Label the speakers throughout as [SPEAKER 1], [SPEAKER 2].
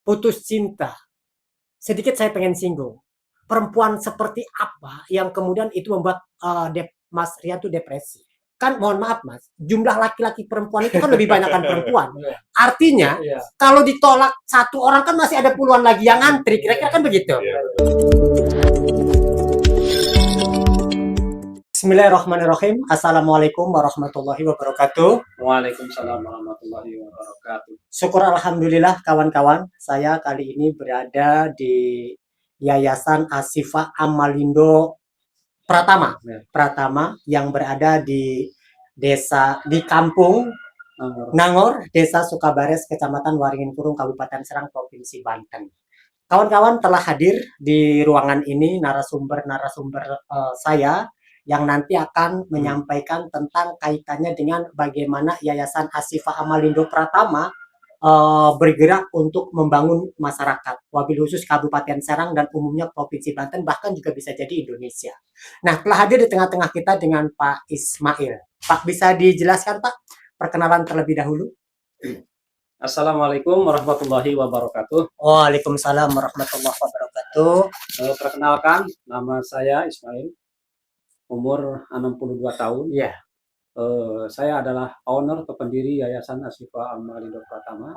[SPEAKER 1] putus cinta. Sedikit saya pengen singgung. Perempuan seperti apa yang kemudian itu membuat Mas Rian tuh depresi? Kan mohon maaf Mas, jumlah laki-laki perempuan itu kan lebih banyak kan perempuan. Artinya kalau ditolak satu orang kan masih ada puluhan lagi yang ngantri. Kira-kira kan begitu. Bismillahirrahmanirrahim. Assalamualaikum warahmatullahi wabarakatuh.
[SPEAKER 2] Waalaikumsalam warahmatullahi wabarakatuh.
[SPEAKER 1] Syukur alhamdulillah kawan-kawan, saya kali ini berada di Yayasan Ashifa Amalindo Pratama yang berada di kampung Nangor, Desa Sukabares, Kecamatan Waringin Kurung, Kabupaten Serang, Provinsi Banten. Kawan-kawan telah hadir di ruangan ini narasumber saya yang nanti akan menyampaikan tentang kaitannya dengan bagaimana Yayasan Ashifa Amalindo Pratama bergerak untuk membangun masyarakat, wabil khusus Kabupaten Serang dan umumnya Provinsi Banten, bahkan juga bisa jadi Indonesia. Nah, telah hadir di tengah-tengah kita dengan Pak Ismail. Pak, bisa dijelaskan Pak, perkenalan terlebih dahulu?
[SPEAKER 2] Assalamualaikum warahmatullahi wabarakatuh.
[SPEAKER 1] Waalaikumsalam warahmatullahi wabarakatuh.
[SPEAKER 2] Perkenalkan, nama saya Ismail, umur 62 tahun.
[SPEAKER 1] Iya.
[SPEAKER 2] Saya adalah owner atau pendiri Yayasan Ashifa Amalindo Pratama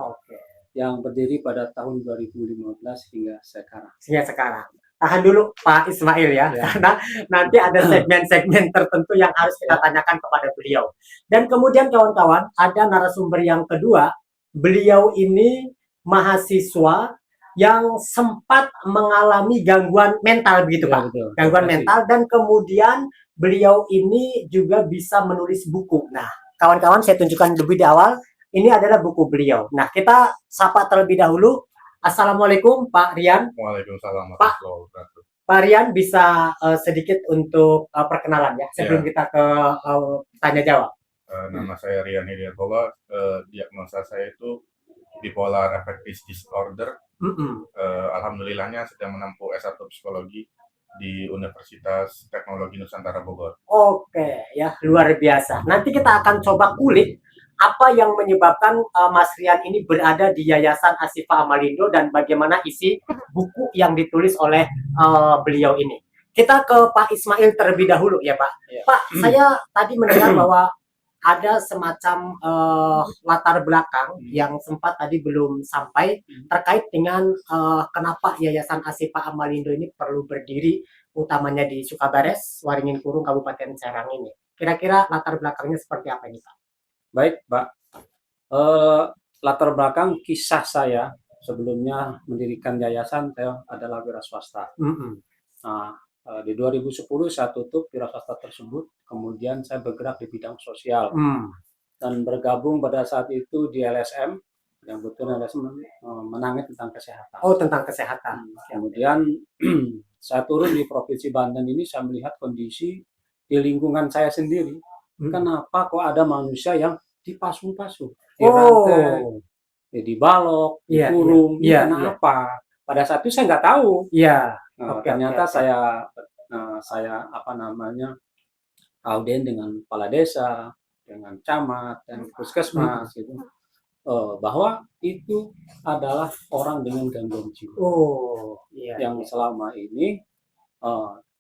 [SPEAKER 2] yang berdiri pada tahun 2015 hingga sekarang.
[SPEAKER 1] Tahan dulu Pak Ismail ya, karena nanti ada segmen-segmen tertentu yang harus kita tanyakan kepada beliau. Dan kemudian kawan-kawan, ada narasumber yang kedua. Beliau ini mahasiswa yang sempat mengalami gangguan mental begitu Pak.
[SPEAKER 2] Betul.
[SPEAKER 1] Gangguan mental, dan kemudian beliau ini juga bisa menulis buku. Nah, kawan-kawan saya tunjukkan lebih di awal. Ini adalah buku beliau. Nah, kita sapa terlebih dahulu. Assalamualaikum Pak Rian.
[SPEAKER 3] Waalaikumsalam
[SPEAKER 1] warahmatullahi wabarakatuh. Pak Rian bisa sedikit untuk perkenalan ya sebelum kita ke tanya jawab.
[SPEAKER 3] Nama saya Rian Hidayatullah. Diagnosa saya itu bipolar affective disorder. Alhamdulillahnya sedang menempuh S1 psikologi di Universitas Teknologi Nusantara Bogor.
[SPEAKER 1] Oke, ya luar biasa. Nanti kita akan coba kulik apa yang menyebabkan Mas Rian ini berada di Yayasan Ashifa Amalindo dan bagaimana isi buku yang ditulis oleh beliau ini. Kita ke Pak Ismail terlebih dahulu ya Pak. Ya. Pak, saya tadi mendengar bahwa ada semacam latar belakang yang sempat tadi belum sampai terkait dengan kenapa Yayasan Ashifa Amalindo ini perlu berdiri, utamanya di Sukabares, Waringin Kurung, Kabupaten Serang ini. Kira-kira latar belakangnya seperti apa ini Pak?
[SPEAKER 2] Baik Pak, latar belakang kisah saya sebelumnya mendirikan yayasan, saya adalah wira swasta. Nah, di 2010 saya tutup wira swasta tersebut, kemudian saya bergerak di bidang sosial dan bergabung pada saat itu di LSM, yang betul LSM menangani tentang kesehatan.
[SPEAKER 1] Oh, tentang kesehatan.
[SPEAKER 2] Kemudian saya turun di Provinsi Banten ini, saya melihat kondisi di lingkungan saya sendiri. Kenapa kok ada manusia yang dipasung-pasung, dirantai, dibalok, dikurung, kenapa? Pada saat itu saya nggak tahu. Ternyata saya audien dengan kepala desa, dengan camat, dan puskesmas, gitu, bahwa itu adalah orang dengan gangguan jiwa yang selama ini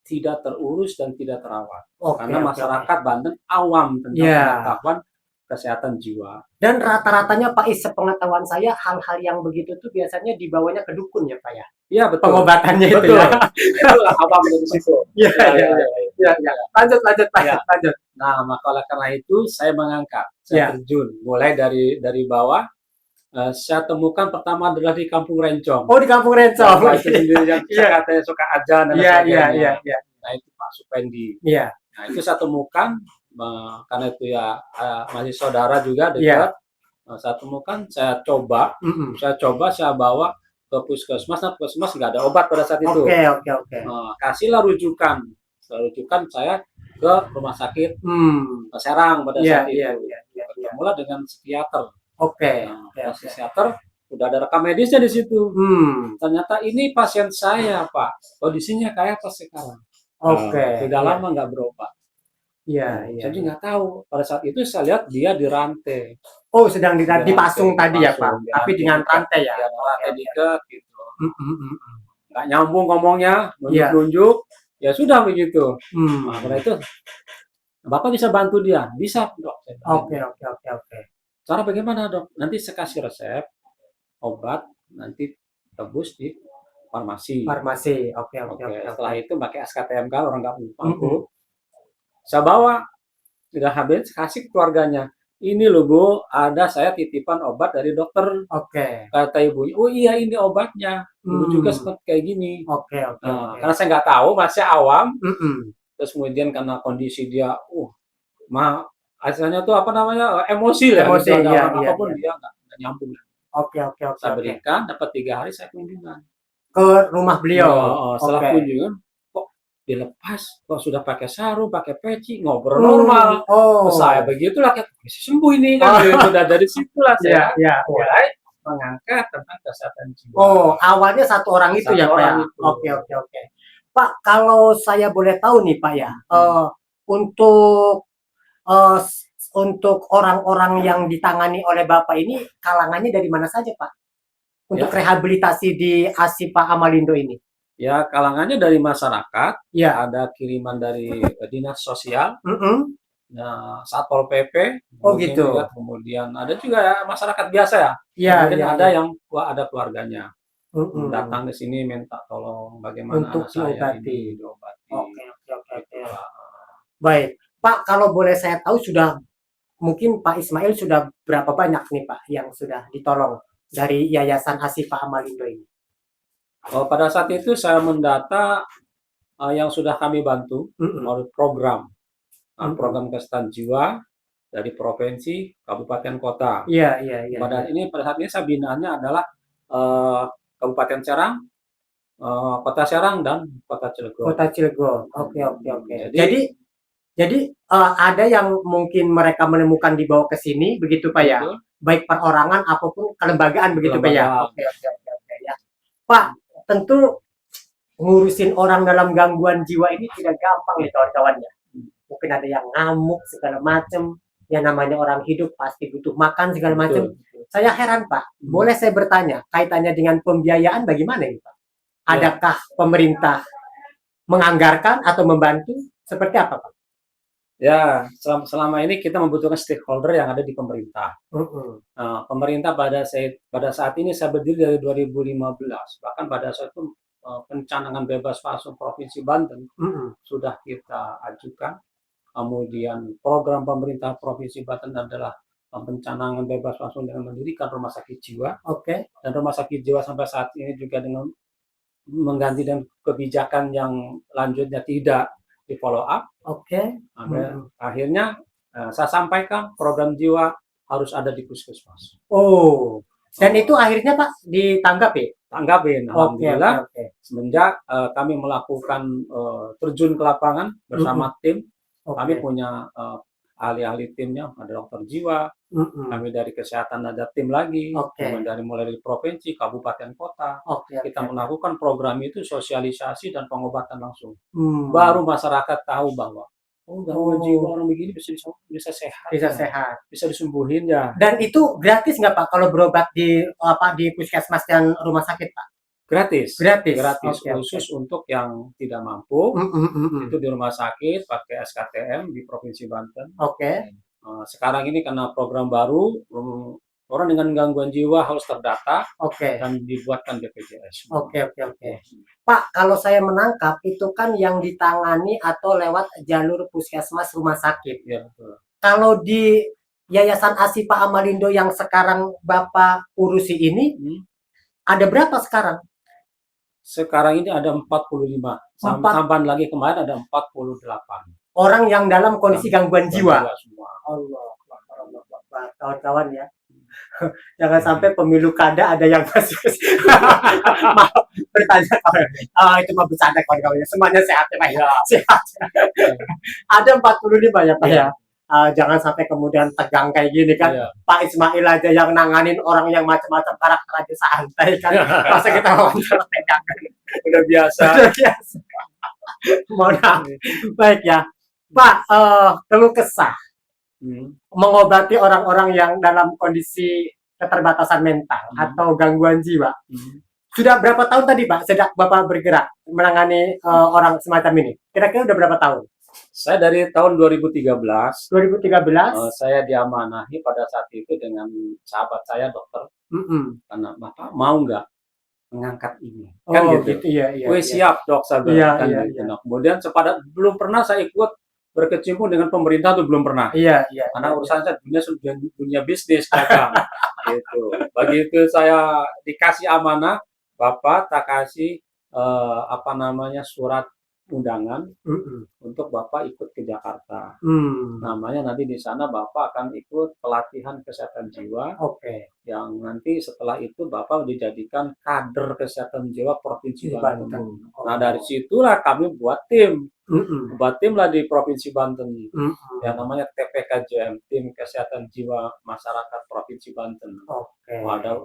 [SPEAKER 2] tidak terurus dan tidak terawat. Karena masyarakat Banten awam tentang pengetahuan kesehatan jiwa.
[SPEAKER 1] Dan rata-ratanya Pak Is, sepengetahuan saya hal-hal yang begitu tuh biasanya dibawanya ke dukun ya Pak ya?
[SPEAKER 2] Iya betul.
[SPEAKER 1] Pengobatannya
[SPEAKER 2] betul.
[SPEAKER 1] Itu ya?
[SPEAKER 2] Itulah awam dari situ.
[SPEAKER 1] Iya. Lanjut Pak. Lanjut.
[SPEAKER 2] Nah, maka oleh karena itu saya mengangkat, saya terjun. Mulai dari bawah, saya temukan pertama adalah di Kampung Rencong.
[SPEAKER 1] Oh, di Kampung Rencong.
[SPEAKER 2] Itu sendiri yang katanya suka ajan dan sebagainya. Nah, itu Pak Supendi. Nah, itu saya temukan, karena itu ya masih saudara juga dekat. Saya temukan, saya coba, saya bawa ke puskesmas. Nah, puskesmas nggak ada obat pada saat itu. Kasihlah rujukan saya ke rumah sakit Serang pada saat itu. Bertemulah dengan psikiater. Psikiater udah ada rekam medisnya di situ. Ternyata ini pasien saya Pak, kondisinya kayak apa sekarang? Sudah lama nggak berobat.
[SPEAKER 1] Iya, iya.
[SPEAKER 2] Jadi nggak tahu. Pada saat itu saya lihat dia dirantai.
[SPEAKER 1] Oh, sedang dipasung tadi ya, Pak.
[SPEAKER 2] Dipasung,
[SPEAKER 1] Tapi dengan rantai ya.
[SPEAKER 2] Ya, rantai diikat gitu.
[SPEAKER 1] Mm, mm, mm, mm.
[SPEAKER 2] Nggak nyambung ngomongnya,
[SPEAKER 1] Iya.
[SPEAKER 2] nunjuk-nunjuk. Ya sudah begitu.
[SPEAKER 1] Hmm.
[SPEAKER 2] Nah, karena itu Bapak bisa bantu dia, bisa dok.
[SPEAKER 1] Oke, oke, oke, oke.
[SPEAKER 2] Cara bagaimana dok? Nanti saya kasih resep obat, nanti tebus di farmasi.
[SPEAKER 1] Farmasi, oke, oke,
[SPEAKER 2] Oke,
[SPEAKER 1] oke.
[SPEAKER 2] setelah itu pakai SKTMK orang nggak mampu.
[SPEAKER 1] Mm-mm.
[SPEAKER 2] Saya bawa, udah habis kasih ke keluarganya. Ini loh Bu, ada saya titipan obat dari dokter.
[SPEAKER 1] Oke.
[SPEAKER 2] Kata ibunya, oh iya ini obatnya. Dulu juga seperti kayak gini.
[SPEAKER 1] Oke, oke,
[SPEAKER 2] Nah,
[SPEAKER 1] oke.
[SPEAKER 2] karena saya nggak tahu, masih awam.
[SPEAKER 1] Mm-mm.
[SPEAKER 2] Terus kemudian karena kondisi dia, asalnya tuh apa namanya, emosi lah.
[SPEAKER 1] Emosi,
[SPEAKER 2] gitu. Ada
[SPEAKER 1] iya,
[SPEAKER 2] orang
[SPEAKER 1] iya,
[SPEAKER 2] apapun
[SPEAKER 1] iya.
[SPEAKER 2] dia nggak nyambung.
[SPEAKER 1] Oke, oke, oke,
[SPEAKER 2] Saya
[SPEAKER 1] oke.
[SPEAKER 2] berikan, dapat 3 hari saya kunjungan.
[SPEAKER 1] Ke rumah beliau.
[SPEAKER 2] Ya, setelah
[SPEAKER 1] Oke.
[SPEAKER 2] kunjungan, kok dilepas, kok sudah pakai sarung, pakai peci, ngobrol normal.
[SPEAKER 1] Oh.
[SPEAKER 2] Saya begitulah, kayak bisa sembuh ini kan. Sudah dari situlah
[SPEAKER 1] Iya,
[SPEAKER 2] saya
[SPEAKER 1] iya, iya.
[SPEAKER 2] mulai mengangkat tentang kesehatan jiwa.
[SPEAKER 1] Oh, awalnya satu orang itu
[SPEAKER 2] Satu
[SPEAKER 1] ya, Pak ya?
[SPEAKER 2] orang itu.
[SPEAKER 1] Oke, oke, oke. Pak, kalau saya boleh tahu nih, Pak ya, untuk eh, untuk orang-orang yang ditangani oleh Bapak ini kalangannya dari mana saja, Pak? Untuk
[SPEAKER 2] Ya.
[SPEAKER 1] rehabilitasi di Asifa Amalindo ini?
[SPEAKER 2] Ya, kalangannya dari masyarakat,
[SPEAKER 1] Ya.
[SPEAKER 2] ada kiriman dari dinas sosial,
[SPEAKER 1] Mm-mm.
[SPEAKER 2] nah, Satpol PP,
[SPEAKER 1] Oh,
[SPEAKER 2] kemudian
[SPEAKER 1] gitu.
[SPEAKER 2] juga- kemudian ada juga ya masyarakat biasa ya.
[SPEAKER 1] Iya,
[SPEAKER 2] Kemudian
[SPEAKER 1] iya,
[SPEAKER 2] ada
[SPEAKER 1] iya.
[SPEAKER 2] yang ada keluarganya.
[SPEAKER 1] Mm-mm.
[SPEAKER 2] Datang ke sini minta tolong bagaimana
[SPEAKER 1] Untuk
[SPEAKER 2] anak saya
[SPEAKER 1] diobati.
[SPEAKER 2] ini diobati.
[SPEAKER 1] Oke, oke, oke, oke.
[SPEAKER 2] Gitu, Pak.
[SPEAKER 1] Baik, Pak, kalau boleh saya tahu mungkin Pak Ismail sudah berapa banyak nih Pak yang sudah ditolong dari Yayasan Asifa Amalindo ini?
[SPEAKER 2] Pada saat itu saya mendata yang sudah kami bantu melalui program, program kesehatan jiwa dari provinsi, kabupaten, kota.
[SPEAKER 1] Iya, iya, iya.
[SPEAKER 2] Pada saat ini saya binaannya adalah Kabupaten Serang, Kota Serang dan Kota Cilegon.
[SPEAKER 1] Kota Cilegon. Oke, oke, oke.
[SPEAKER 2] Jadi-
[SPEAKER 1] Jadi ada yang mungkin mereka menemukan dibawa ke sini begitu Pak ya?
[SPEAKER 2] Betul.
[SPEAKER 1] Baik perorangan apapun kelembagaan begitu Pak ya?
[SPEAKER 2] Kelembagaan.
[SPEAKER 1] Oke, oke, oke, oke ya. Pak, tentu ngurusin orang dalam gangguan jiwa ini tidak gampang nih kawan-kawannya. Mungkin ada yang ngamuk segala macam. Yang namanya orang hidup pasti butuh makan segala macam.
[SPEAKER 2] Betul.
[SPEAKER 1] Saya heran Pak, boleh saya bertanya kaitannya dengan pembiayaan bagaimana ini Pak? Adakah pemerintah menganggarkan atau membantu? Seperti apa Pak?
[SPEAKER 2] Ya, selama ini kita membutuhkan stakeholder yang ada di pemerintah. Nah, pemerintah pada saat ini saya berdiri dari 2015, bahkan pada saat itu pencanangan bebas fasum Provinsi Banten sudah kita ajukan. Kemudian program pemerintah Provinsi Banten adalah pencanangan bebas fasum dengan mendirikan rumah sakit jiwa.
[SPEAKER 1] Oke.
[SPEAKER 2] Dan rumah sakit jiwa sampai saat ini juga dengan mengganti dan kebijakan yang lanjutnya tidak di follow up.
[SPEAKER 1] Oke.
[SPEAKER 2] Akhirnya saya sampaikan program jiwa harus ada di puskesmas.
[SPEAKER 1] Oh. Dan itu akhirnya Pak ditanggapi?
[SPEAKER 2] Tanggapin, alhamdulillah.
[SPEAKER 1] Oke.
[SPEAKER 2] Semenjak kami melakukan terjun ke lapangan bersama tim, kami punya ahli-ahli timnya, ada dokter jiwa, kami dari kesehatan ada tim lagi, mulai dari provinsi, kabupaten, kota. Kita melakukan program itu sosialisasi dan pengobatan langsung. Baru masyarakat tahu bahwa gangguan jiwa orang begini bisa sehat.
[SPEAKER 1] Bisa sehat.
[SPEAKER 2] Bisa disembuhin ya.
[SPEAKER 1] Dan itu gratis nggak Pak kalau berobat di puskesmas dan rumah sakit Pak?
[SPEAKER 2] Gratis.
[SPEAKER 1] Gratis.
[SPEAKER 2] Khusus untuk yang tidak mampu, itu di rumah sakit pakai SKTM di Provinsi Banten. Sekarang ini karena program baru, orang dengan gangguan jiwa harus terdata dan dibuatkan BPJS.
[SPEAKER 1] Oke. Pak, kalau saya menangkap itu kan yang ditangani atau lewat jalur puskesmas rumah sakit.
[SPEAKER 2] Ya, betul.
[SPEAKER 1] Kalau di Yayasan Asifa Amalindo yang sekarang Bapak urusi ini, ada berapa sekarang?
[SPEAKER 2] Sekarang ini ada 45. Tambahan lagi kemarin ada 48.
[SPEAKER 1] Orang yang dalam kondisi gangguan jiwa.
[SPEAKER 2] Semua.
[SPEAKER 1] Allah, kawan-kawan ya. Jangan sampai pemilu kada ada yang masih maaf bertanya. Itu mah bercanda kawan-kawan. Semuanya sehat ya Pak ya. Sehat. Ada 45 ya Pak ya. Jangan sampai kemudian tegang kayak gini kan. Pak Ismail aja yang nanganin orang yang macam-macam karakter aja santai kan. Masa kita wawancara tegang kan.
[SPEAKER 2] Udah biasa.
[SPEAKER 1] Mohon maaf. Baik ya. Pak, keluh kesah mengobati orang-orang yang dalam kondisi keterbatasan mental atau gangguan jiwa. Sudah berapa tahun tadi Pak sejak Bapak bergerak menangani orang semacam ini? Kira-kira udah berapa tahun?
[SPEAKER 2] Saya dari tahun 2013.
[SPEAKER 1] 2013?
[SPEAKER 2] Saya diamanahi pada saat itu dengan sahabat saya dokter. Karena Bapak mau nggak mengangkat ini? Kan gitu.
[SPEAKER 1] Iya.
[SPEAKER 2] Siap dok, saya bilang. Gitu. Nah, kemudian belum pernah saya ikut berkecimpung dengan pemerintah, tuh belum pernah.
[SPEAKER 1] Iya.
[SPEAKER 2] Karena urusan saya dunia bisnis dagang. Gitu. Begitu saya dikasih amanah, Bapak tak kasih surat undangan untuk Bapak ikut ke Jakarta. Namanya nanti di sana Bapak akan ikut pelatihan kesehatan jiwa. Yang nanti setelah itu Bapak dijadikan kader kesehatan jiwa Provinsi Banten. Nah dari situlah kami buat tim. Buat tim lah di Provinsi Banten. Yang namanya TPKJM, Tim Kesehatan Jiwa Masyarakat Provinsi Banten.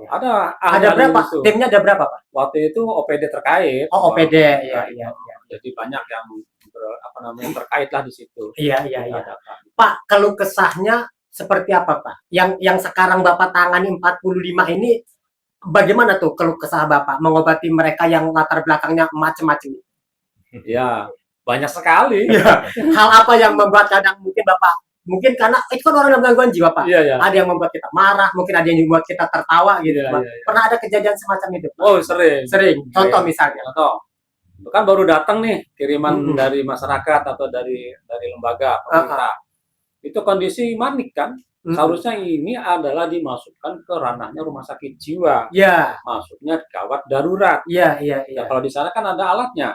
[SPEAKER 2] Ada berapa?
[SPEAKER 1] Timnya ada berapa Pak?
[SPEAKER 2] Waktu itu OPD terkait.
[SPEAKER 1] OPD, iya.
[SPEAKER 2] Jadi banyak yang terkait lah di situ.
[SPEAKER 1] Iya. Pak, keluh kesahnya seperti apa Pak? Yang sekarang Bapak tangani 45 ini bagaimana tuh keluh kesah Bapak mengobati mereka yang latar belakangnya macam-macam?
[SPEAKER 2] Ya, banyak sekali.
[SPEAKER 1] Ya. Hal apa yang membuat kadang mungkin karena itu kan orang dengan gangguan jiwa Pak.
[SPEAKER 2] Iya.
[SPEAKER 1] Ada yang membuat kita marah, mungkin ada yang membuat kita tertawa gitu.
[SPEAKER 2] Iya.
[SPEAKER 1] Pernah ada kejadian semacam itu Pak?
[SPEAKER 2] Oh, sering.
[SPEAKER 1] Contoh misalnya.
[SPEAKER 2] Itu kan baru datang nih kiriman dari masyarakat atau dari lembaga pemerintah. Itu kondisi manik kan. Seharusnya ini adalah dimasukkan ke ranahnya rumah sakit jiwa.
[SPEAKER 1] Iya.
[SPEAKER 2] Maksudnya gawat darurat.
[SPEAKER 1] Iya.
[SPEAKER 2] Ya, kalau di sana kan ada alatnya.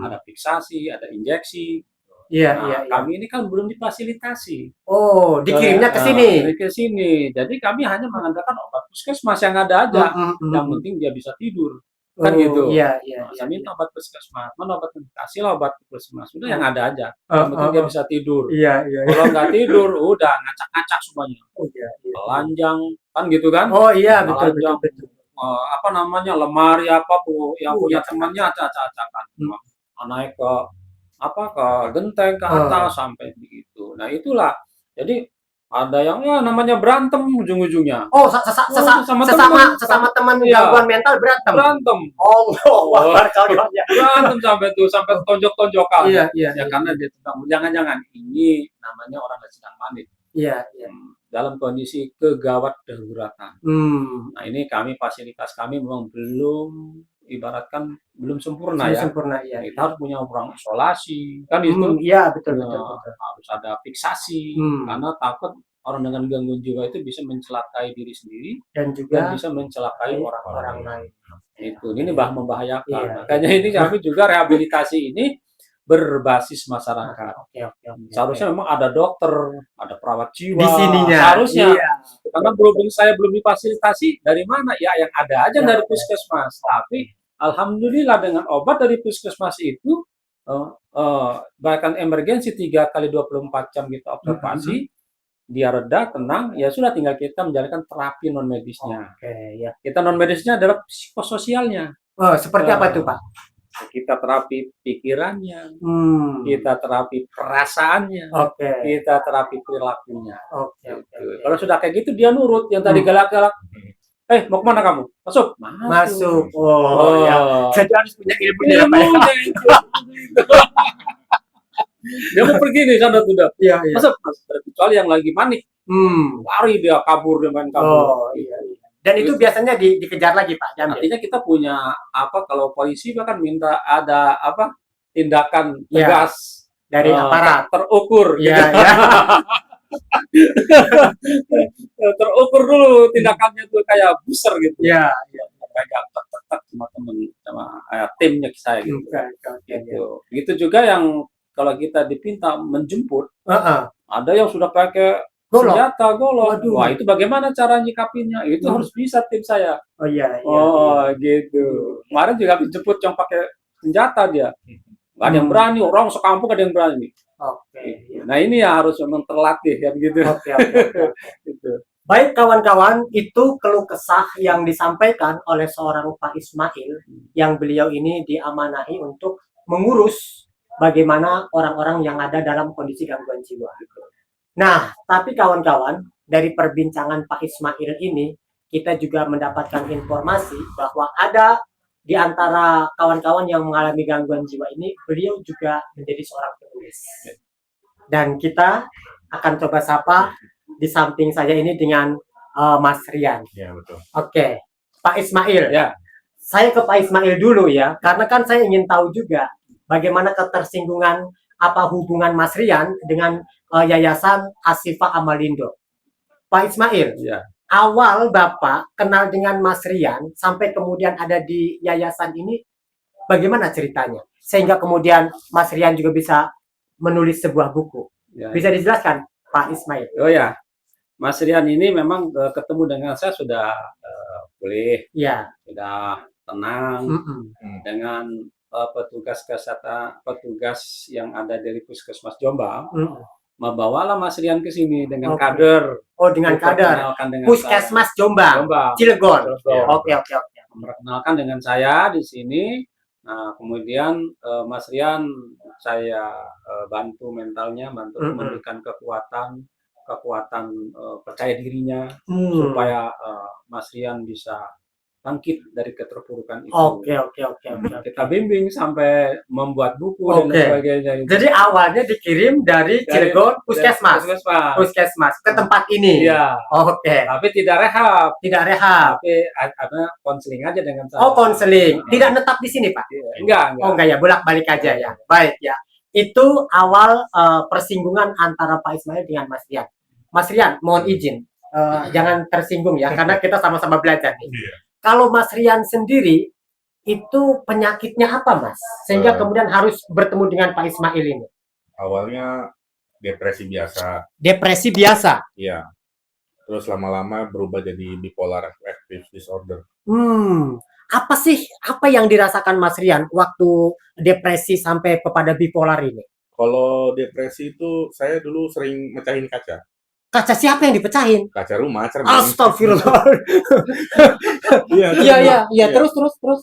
[SPEAKER 2] Ada fiksasi, ada injeksi.
[SPEAKER 1] Iya.
[SPEAKER 2] Kami ini kan belum difasilitasi.
[SPEAKER 1] Oh, dikirimnya ke sini.
[SPEAKER 2] Ke sini. Jadi kami hanya mengandalkan obat puskesmas yang ada aja. Yang penting dia bisa tidur. Kan gitu.
[SPEAKER 1] Iya.
[SPEAKER 2] Saya minta obat puskesmas, mana obat kasihlah obat puskesmas, udah yang ada aja. Yang penting dia bisa tidur.
[SPEAKER 1] Iya.
[SPEAKER 2] Kalau nggak tidur, udah ngacak-ngacak semuanya.
[SPEAKER 1] Iya.
[SPEAKER 2] Telanjang, kan gitu kan?
[SPEAKER 1] Oh iya, betul.
[SPEAKER 2] Lemari apa bu, yang punya temannya acak-acakan. Naik ke genteng ke atas sampai begitu. Nah itulah. Jadi ada yang namanya berantem ujung-ujungnya.
[SPEAKER 1] Oh, sesama teman gangguan mental berantem.
[SPEAKER 2] Berantem sampai tonjok-tonjokan.
[SPEAKER 1] Iya.
[SPEAKER 2] Ya karena dia jangan-jangan ini namanya orang yang sedang panik.
[SPEAKER 1] Iya.
[SPEAKER 2] Dalam kondisi kegawat daruratan. Nah, ini fasilitas kami memang ibaratkan belum sempurna ya. Kita harus punya ruang isolasi kan itu.
[SPEAKER 1] Iya, betul.
[SPEAKER 2] Harus ada fiksasi karena takut orang dengan gangguan jiwa itu bisa mencelakai diri sendiri
[SPEAKER 1] dan juga
[SPEAKER 2] bisa mencelakai orang lain. Ini membahayakan.
[SPEAKER 1] Iya.
[SPEAKER 2] Makanya ini kami juga rehabilitasi ini berbasis masyarakat. Seharusnya memang ada dokter, ada perawat jiwa.
[SPEAKER 1] Di sininya.
[SPEAKER 2] Seharusnya. Iya. Karena saya belum difasilitasi dari mana? Ya yang ada aja dari puskesmas. Tapi alhamdulillah dengan obat dari puskesmas itu bahkan emergensi 3 kali 24 jam kita observasi, dia reda, tenang, ya sudah tinggal kita menjalankan terapi non medisnya. Kita non medisnya adalah psikososialnya.
[SPEAKER 1] Seperti apa tuh Pak?
[SPEAKER 2] Kita terapi pikirannya, kita terapi perasaannya, kita terapi perilakunya. Kalau sudah kayak gitu dia nurut. Yang tadi galak-galak, mau kemana kamu? Masuk.
[SPEAKER 1] Ya. Jadi harus punya ilmunya.
[SPEAKER 2] Dia mau pergi nih sana sudah.
[SPEAKER 1] Iya.
[SPEAKER 2] Masuk. Kecuali yang lagi panik, lari dia kabur, dia main kabur.
[SPEAKER 1] Iya. Dan itu biasanya dikejar lagi Pak.
[SPEAKER 2] Artinya kita punya kalau polisi bahkan minta ada tindakan tegas
[SPEAKER 1] dari aparat
[SPEAKER 2] terukur.
[SPEAKER 1] Iya.
[SPEAKER 2] Terukur dulu tindakannya tuh kayak booster gitu.
[SPEAKER 1] Iya.
[SPEAKER 2] Kayak tek sama temen sama timnya saya gitu. Gitu juga yang kalau kita dipinta menjemput, ada yang sudah pakai senjata golok. Wah, itu bagaimana cara nyikapinya? Itu harus bisa tim saya.
[SPEAKER 1] Iya.
[SPEAKER 2] Gitu. Kemarin juga habis jemput yang pakai senjata dia. Nggak ada yang berani, orang sekampung ada yang berani. Nah, ini ya harus memang terlatih ya begitu. Gitu.
[SPEAKER 1] Baik kawan-kawan, itu keluh kesah yang disampaikan oleh seorang Pak Ismail yang beliau ini diamanahi untuk mengurus bagaimana orang-orang yang ada dalam kondisi gangguan jiwa. Nah, tapi kawan-kawan, dari perbincangan Pak Ismail ini, kita juga mendapatkan informasi bahwa ada di antara kawan-kawan yang mengalami gangguan jiwa ini, beliau juga menjadi seorang penulis. Dan kita akan coba sapa di samping saya ini dengan Mas Rian.
[SPEAKER 3] Ya, betul.
[SPEAKER 1] Oke, Pak Ismail.
[SPEAKER 2] Ya.
[SPEAKER 1] Saya ke Pak Ismail dulu ya, karena kan saya ingin tahu juga bagaimana ketersinggungan apa hubungan Mas Rian dengan Yayasan Ashifa Amalindo. Pak Ismail,
[SPEAKER 2] Ya.
[SPEAKER 1] awal Bapak kenal dengan Mas Rian sampai kemudian ada di yayasan ini, bagaimana ceritanya? Sehingga kemudian Mas Rian juga bisa menulis sebuah buku.
[SPEAKER 2] Ya.
[SPEAKER 1] Bisa dijelaskan, Pak Ismail?
[SPEAKER 2] Oh ya, Mas Rian ini memang ketemu dengan saya sudah pulih,
[SPEAKER 1] Ya.
[SPEAKER 2] sudah tenang dengan petugas kesehatan, petugas yang ada dari Puskesmas Jombang. Membawalah Mas Rian ke sini dengan kader.
[SPEAKER 1] Oh, dengan kader. Puskesmas Jombang, Cilegon. Oke.
[SPEAKER 2] Memperkenalkan dengan saya di sini. Nah, kemudian Mas Rian saya bantu mentalnya, bantu memberikan kekuatan percaya dirinya supaya Mas Rian bisa bangkit dari keterpurukan itu.
[SPEAKER 1] Oke.
[SPEAKER 2] Kita bimbing sampai membuat buku dan sebagainya.
[SPEAKER 1] Jadi awalnya dikirim dari Cilegon Puskesmas ke tempat ini.
[SPEAKER 2] Iya.
[SPEAKER 1] Oke.
[SPEAKER 2] Tapi tidak rehab.
[SPEAKER 1] Tapi
[SPEAKER 2] ada konseling aja dengan saya.
[SPEAKER 1] Oh, konseling. Tidak netap di sini, Pak?
[SPEAKER 2] Enggak.
[SPEAKER 1] Oh, enggak ya, bolak-balik aja ya. Baik ya. Itu awal persinggungan antara Pak Ismail dengan Mas Rian. Mas Rian, mohon izin. Jangan tersinggung ya, karena kita sama-sama belajar nih. Kalau Mas Rian sendiri, itu penyakitnya apa, Mas? Sehingga kemudian harus bertemu dengan Pak Ismail ini.
[SPEAKER 3] Awalnya depresi biasa.
[SPEAKER 1] Depresi biasa?
[SPEAKER 3] Iya. Terus lama-lama berubah jadi bipolar affective disorder.
[SPEAKER 1] Apa yang dirasakan Mas Rian waktu depresi sampai kepada bipolar ini?
[SPEAKER 3] Kalau depresi itu, saya dulu sering mecahin kaca.
[SPEAKER 1] Kaca siapa yang dipecahin?
[SPEAKER 3] Kaca rumah, cermin.
[SPEAKER 1] Astagfirullah. Iya. Terus.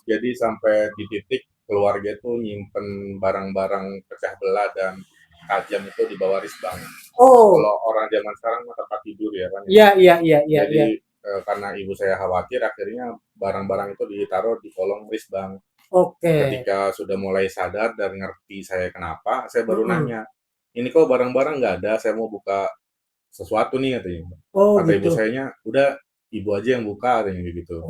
[SPEAKER 3] Jadi sampai di titik keluarga itu nyimpen barang-barang pecah belah dan tajam itu di bawah risbang.
[SPEAKER 1] Oh.
[SPEAKER 3] Kalau orang zaman sekarang mah tempat tidur ya kan.
[SPEAKER 1] Iya.
[SPEAKER 3] Jadi karena ibu saya khawatir, akhirnya barang-barang itu ditaruh di kolong risbang.
[SPEAKER 1] Oke.
[SPEAKER 3] Ketika sudah mulai sadar dan ngerti saya kenapa, saya baru nanya, ini kok barang-barang nggak ada, saya mau buka sesuatu nih katanya. Kata
[SPEAKER 1] gitu.
[SPEAKER 3] ibu sayanya, udah ibu aja yang buka katanya gitu.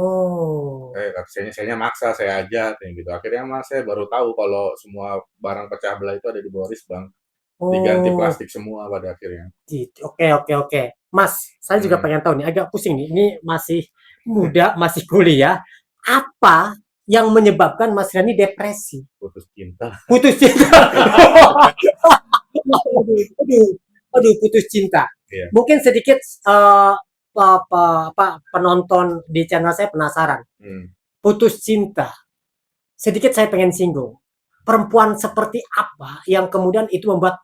[SPEAKER 3] Saya maksa, saya aja katanya gitu. Akhirnya mas saya baru tahu kalau semua barang pecah belah itu ada di bawah risbang. Diganti plastik semua pada akhirnya.
[SPEAKER 1] Oke. Mas, saya juga pengen tahu nih, agak pusing nih. Ini masih muda, masih kuliah. Apa yang menyebabkan Mas Rian depresi?
[SPEAKER 3] Putus cinta.
[SPEAKER 1] Aduh, putus cinta.
[SPEAKER 3] Iya.
[SPEAKER 1] Mungkin sedikit penonton di channel saya penasaran. Putus cinta. Sedikit saya pengen singgung. Perempuan seperti apa yang kemudian itu membuat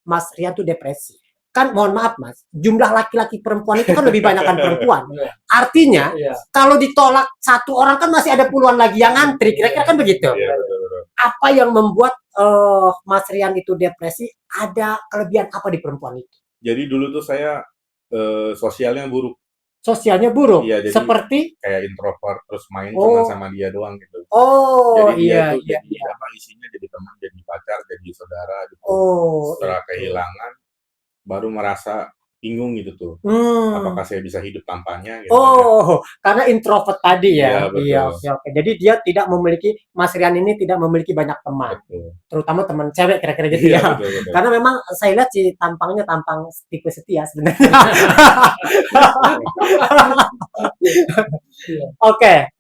[SPEAKER 1] Mas Rian itu depresi? Kan mohon maaf Mas, jumlah laki-laki perempuan itu kan lebih banyak kan perempuan. Artinya kalau ditolak satu orang kan masih ada puluhan lagi yang ngantri. Kira-kira kan begitu.
[SPEAKER 3] Iya, betul.
[SPEAKER 1] Apa yang membuat Mas Rian itu depresi? Ada kelebihan apa di perempuan itu?
[SPEAKER 3] Jadi dulu tuh saya sosialnya buruk.
[SPEAKER 1] Sosialnya buruk?
[SPEAKER 3] Iya, jadi
[SPEAKER 1] seperti?
[SPEAKER 3] Kayak introvert, terus main cuma sama dia doang gitu.
[SPEAKER 1] Jadi
[SPEAKER 3] dia tuh jadi apa isinya, jadi teman, jadi pacar, jadi saudara gitu. Setelah kehilangan, baru merasa bingung gitu tuh. Apakah saya bisa hidup tanpanya? Gitu,
[SPEAKER 1] karena introvert tadi ya.
[SPEAKER 3] Iya.
[SPEAKER 1] Oke. Jadi dia tidak memiliki, Mas Rian ini tidak memiliki banyak teman.
[SPEAKER 3] Betul.
[SPEAKER 1] Terutama teman cewek kira-kira gitu ya.
[SPEAKER 3] Betul.
[SPEAKER 1] Karena memang saya lihat sih tampangnya tampang tipe setia sebenarnya. Oke.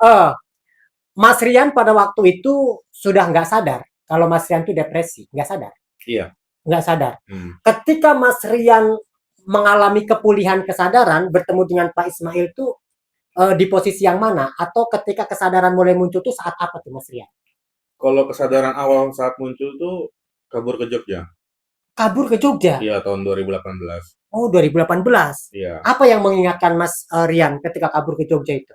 [SPEAKER 1] Mas Rian pada waktu itu sudah nggak sadar kalau Mas Rian itu depresi, nggak sadar?
[SPEAKER 3] Iya.
[SPEAKER 1] Nggak sadar. Ketika Mas Rian mengalami kepulihan kesadaran, bertemu dengan Pak Ismail itu di posisi yang mana? Atau ketika kesadaran mulai muncul tuh saat apa tuh Mas Rian?
[SPEAKER 3] Kalau kesadaran awal saat muncul tuh kabur ke Jogja.
[SPEAKER 1] Kabur ke Jogja?
[SPEAKER 3] Iya, tahun 2018.
[SPEAKER 1] Oh, 2018.
[SPEAKER 3] Iya.
[SPEAKER 1] Apa yang mengingatkan Mas Rian ketika kabur ke Jogja itu?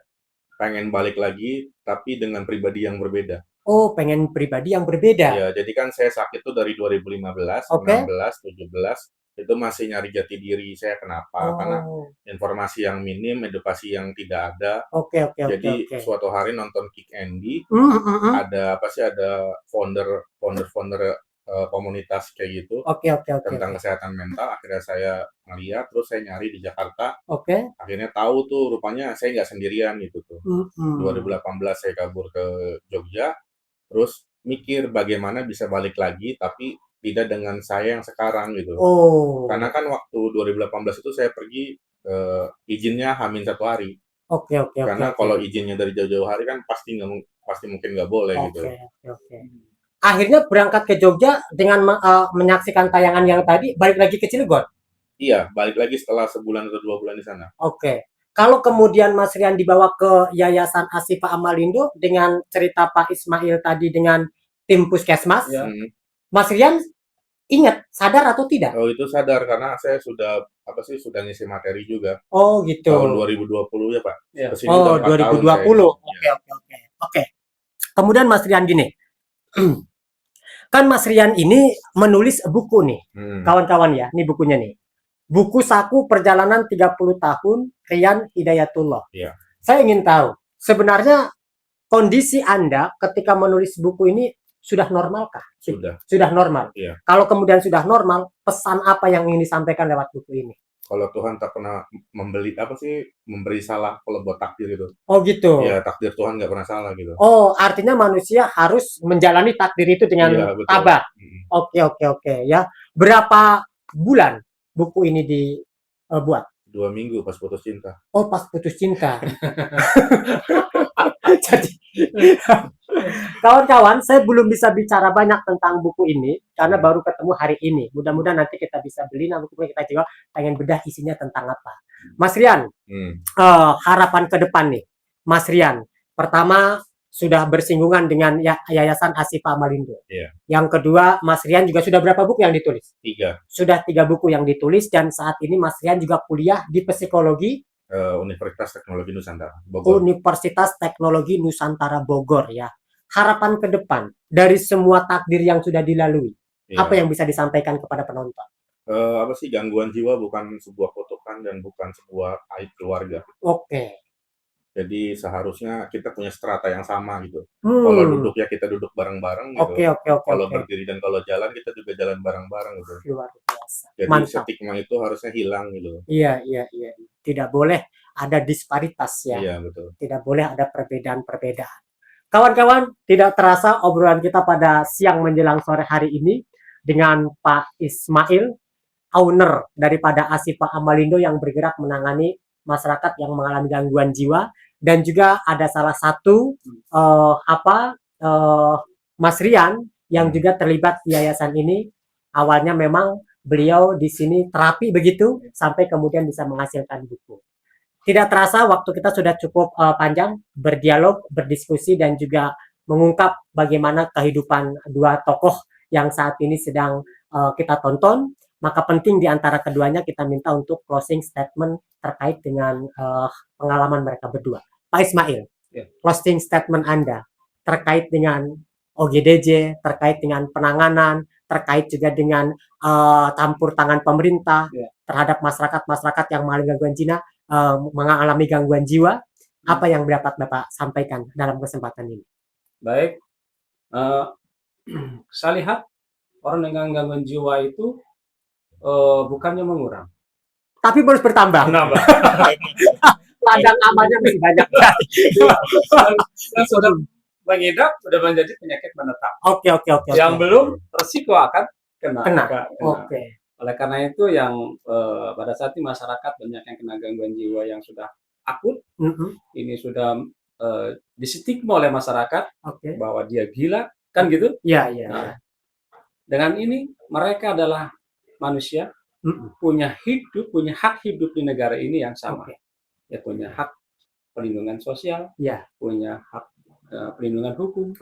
[SPEAKER 3] Pengen balik lagi, tapi dengan pribadi yang berbeda.
[SPEAKER 1] Oh, pengen pribadi yang berbeda.
[SPEAKER 3] Ya, jadi kan saya sakit tuh dari 2015,
[SPEAKER 1] Oke.
[SPEAKER 3] 16, 17, itu masih nyari jati diri saya kenapa? Karena
[SPEAKER 1] Oh,
[SPEAKER 3] informasi yang minim, edukasi yang tidak ada.
[SPEAKER 1] oke oke oke
[SPEAKER 3] Jadi
[SPEAKER 1] oke.
[SPEAKER 3] suatu hari nonton Kick Andy,
[SPEAKER 1] Mhm.
[SPEAKER 3] ada apa sih, ada founder komunitas kayak gitu
[SPEAKER 1] Oke oke oke
[SPEAKER 3] tentang
[SPEAKER 1] oke.
[SPEAKER 3] kesehatan mental. Akhirnya saya ngeliat, terus saya nyari di Jakarta.
[SPEAKER 1] Oke.
[SPEAKER 3] Akhirnya tahu tuh rupanya saya nggak sendirian gitu tuh.
[SPEAKER 1] Mhm.
[SPEAKER 3] 2018 saya kabur ke Jogja, terus mikir bagaimana bisa balik lagi, tapi tidak dengan saya yang sekarang gitu. Karena
[SPEAKER 1] Oh,
[SPEAKER 3] kan waktu 2018 itu saya pergi, izinnya H-1 hari.
[SPEAKER 1] oke oke oke
[SPEAKER 3] Karena
[SPEAKER 1] oke.
[SPEAKER 3] kalau izinnya dari jauh-jauh hari kan pasti mungkin nggak boleh
[SPEAKER 1] Oke
[SPEAKER 3] gitu.
[SPEAKER 1] oke oke. Akhirnya berangkat ke Jogja dengan menyaksikan tayangan yang tadi, balik lagi ke Cilegon?
[SPEAKER 3] Iya, balik lagi setelah sebulan atau 2 bulan di sana.
[SPEAKER 1] Oke. Kalau kemudian Mas Rian dibawa ke Yayasan Ashifa Amalindo dengan cerita Pak Ismail tadi dengan tim puskesmas,
[SPEAKER 2] Ya.
[SPEAKER 1] Mas Rian ingat, sadar atau tidak?
[SPEAKER 3] Oh, itu sadar karena saya sudah ngisi materi juga.
[SPEAKER 1] Oh gitu.
[SPEAKER 3] Tahun 2020 ya, Pak?
[SPEAKER 2] Ya.
[SPEAKER 3] Kesini udah
[SPEAKER 1] Oh
[SPEAKER 3] 4 tahun saya
[SPEAKER 1] 2020.
[SPEAKER 3] ini.
[SPEAKER 1] Oke oke oke. Oke. Kemudian Mas Rian gini, kan Mas Rian ini menulis buku nih, kawan-kawan ya, ini bukunya nih. Buku Saku Perjalanan 30 Tahun Rian Hidayatullah.
[SPEAKER 3] Iya.
[SPEAKER 1] Saya ingin tahu, sebenarnya kondisi Anda ketika menulis buku ini sudah normalkah?
[SPEAKER 3] Sudah.
[SPEAKER 1] Sudah normal.
[SPEAKER 3] Iya.
[SPEAKER 1] Kalau kemudian sudah normal, pesan apa yang ingin disampaikan lewat buku ini?
[SPEAKER 3] Kalau Tuhan tak pernah memberi salah kalau buat takdir itu.
[SPEAKER 1] Oh gitu.
[SPEAKER 3] Ya, takdir Tuhan nggak pernah salah gitu.
[SPEAKER 1] Oh, artinya manusia harus menjalani takdir itu dengan
[SPEAKER 3] Iya, betul.
[SPEAKER 1] tabah. Oke, oke, oke ya. Berapa bulan buku ini dibuat?
[SPEAKER 3] 2 minggu pas putus cinta.
[SPEAKER 1] Oh, pas putus cinta. Jadi, kawan-kawan, saya belum bisa bicara banyak tentang buku ini karena baru ketemu hari ini. Mudah-mudahan nanti kita bisa beli, nah bukunya kita juga pengen bedah isinya tentang apa. Mas Rian, harapan ke depan nih, Mas Rian. Pertama, sudah bersinggungan dengan Yayasan Ashifa Amalindo.
[SPEAKER 3] Iya.
[SPEAKER 1] Yang kedua, Mas Rian juga sudah berapa buku yang ditulis?
[SPEAKER 3] 3.
[SPEAKER 1] Sudah 3 buku yang ditulis dan saat ini Mas Rian juga kuliah di psikologi
[SPEAKER 3] Universitas Teknologi Nusantara, Bogor.
[SPEAKER 1] Universitas Teknologi Nusantara Bogor ya. Harapan ke depan dari semua takdir yang sudah dilalui, apa yang bisa disampaikan kepada penonton?
[SPEAKER 3] Gangguan jiwa bukan sebuah kutukan dan bukan sebuah aib keluarga.
[SPEAKER 1] Oke.
[SPEAKER 3] Jadi seharusnya kita punya strata yang sama gitu. Kalau duduk ya kita duduk bareng-bareng gitu.
[SPEAKER 1] Oke.
[SPEAKER 3] Kalau berdiri dan kalau jalan kita juga jalan bareng-bareng gitu.
[SPEAKER 1] Luar biasa.
[SPEAKER 3] Jadi
[SPEAKER 1] Mantap.
[SPEAKER 3] stigma itu harusnya hilang gitu.
[SPEAKER 1] Iya. Tidak boleh ada disparitas ya.
[SPEAKER 3] Iya, betul.
[SPEAKER 1] Tidak boleh ada perbedaan-perbedaan. Kawan-kawan, tidak terasa obrolan kita pada siang menjelang sore hari ini dengan Pak Ismail, owner daripada Ashifa Amalindo yang bergerak menangani masyarakat yang mengalami gangguan jiwa, dan juga ada salah satu Mas Rian yang juga terlibat di yayasan ini. Awalnya memang beliau di sini terapi begitu sampai kemudian bisa menghasilkan buku. Tidak terasa waktu kita sudah cukup panjang berdialog, berdiskusi dan juga mengungkap bagaimana kehidupan dua tokoh yang saat ini sedang kita tonton. Maka penting di antara keduanya kita minta untuk closing statement terkait dengan pengalaman mereka berdua. Pak Ismail, closing statement Anda terkait dengan OGDJ, terkait dengan penanganan, terkait juga dengan campur tangan pemerintah terhadap masyarakat yang mengalami gangguan jiwa. Apa yang dapat Bapak sampaikan dalam kesempatan ini?
[SPEAKER 2] Baik, saya lihat orang dengan gangguan jiwa itu bukannya mengurang,
[SPEAKER 1] tapi harus bertambah. Ladang amalnya masih banyak.
[SPEAKER 2] Sudah mengidap, sudah menjadi penyakit menetap.
[SPEAKER 1] Oke.
[SPEAKER 2] Yang belum resiko akan kena.
[SPEAKER 1] Oke.
[SPEAKER 2] Oleh karena itu yang pada saat ini masyarakat banyak yang kena gangguan jiwa yang sudah akut, ini sudah distigma oleh masyarakat bahwa dia gila, kan gitu?
[SPEAKER 1] Iya.
[SPEAKER 2] Nah, dengan ini mereka adalah manusia, punya hak hidup di negara ini yang sama. Ya, punya hak perlindungan sosial, punya hak perlindungan hukum,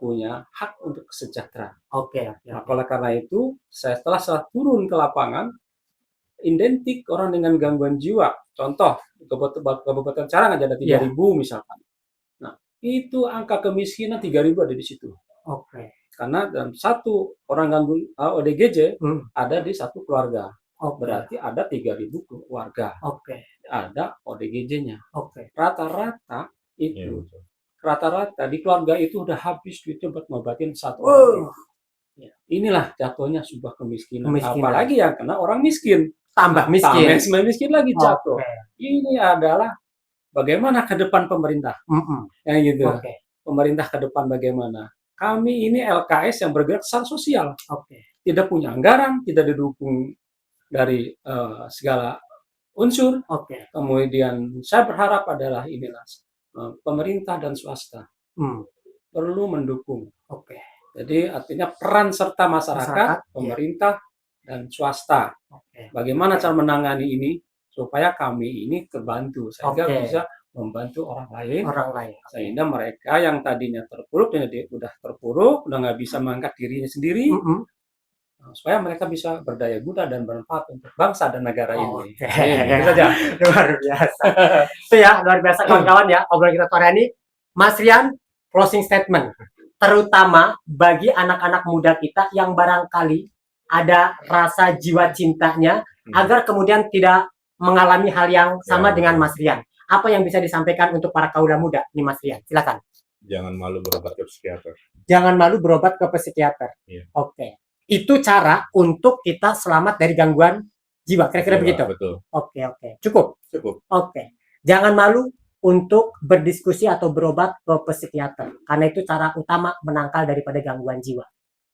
[SPEAKER 2] punya hak untuk kesejahteraan. Nah, oleh karena itu, setelah turun ke lapangan, identik orang dengan gangguan jiwa, contoh Kabupaten Carang aja ada 3.000 misalkan. Nah, itu angka kemiskinan 3.000 ada di situ.
[SPEAKER 1] Oke.
[SPEAKER 2] Karena dalam satu orang gangguan ODGJ ada di satu keluarga. Berarti ada 3.000 keluarga. Ada ODGJ-nya. Rata-rata itu, rata-rata di keluarga itu udah habis duitnya buat ngobatin satu orang. Inilah jatuhnya sebuah kemiskinan. Apalagi yang kena orang miskin. Tambah miskin lagi jatuh. Ini adalah bagaimana ke depan pemerintah. Yang gitu. Pemerintah ke depan bagaimana? Kami ini LKS yang bergerak secara sosial. Tidak punya anggaran, tidak didukung dari segala unsur. Kemudian saya berharap adalah inilah pemerintah dan swasta perlu mendukung. Jadi artinya peran serta masyarakat, pemerintah dan swasta. Bagaimana cara menangani ini supaya kami ini terbantu sehingga bisa membantu orang lain, sehingga mereka yang tadinya terpuruk udah nggak bisa mengangkat dirinya sendiri, supaya mereka bisa berdaya guna dan bermanfaat untuk bangsa dan negara ini. Itu saja.
[SPEAKER 1] Luar biasa. Itu ya, luar biasa kawan-kawan ya, obrolan kita sore ini. Mas Rian, closing statement, terutama bagi anak-anak muda kita yang barangkali ada rasa jiwa cintanya, agar kemudian tidak mengalami hal yang sama dengan Mas Rian. Apa yang bisa disampaikan untuk para kaula muda nih Mas Rian? Silakan.
[SPEAKER 3] Jangan malu berobat ke psikiater.
[SPEAKER 1] Jangan malu berobat ke psikiater. Itu cara untuk kita selamat dari gangguan jiwa. Kira-kira begitu?
[SPEAKER 3] Betul.
[SPEAKER 1] Cukup. Jangan malu untuk berdiskusi atau berobat ke psikiater. Karena itu cara utama menangkal daripada gangguan jiwa.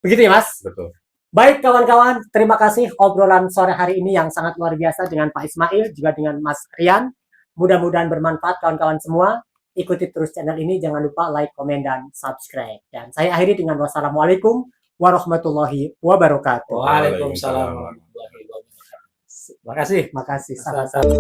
[SPEAKER 1] Begitu ya Mas?
[SPEAKER 3] Betul.
[SPEAKER 1] Baik kawan-kawan, terima kasih obrolan sore hari ini yang sangat luar biasa dengan Pak Ismail, juga dengan Mas Rian. Mudah-mudahan bermanfaat kawan-kawan semua. Ikuti terus channel ini, jangan lupa like, komen, dan subscribe. Dan saya akhiri dengan wassalamualaikum warahmatullahi wabarakatuh.
[SPEAKER 2] Waalaikumsalam warahmatullahi wabarakatuh. Terima kasih.
[SPEAKER 1] Sama-sama.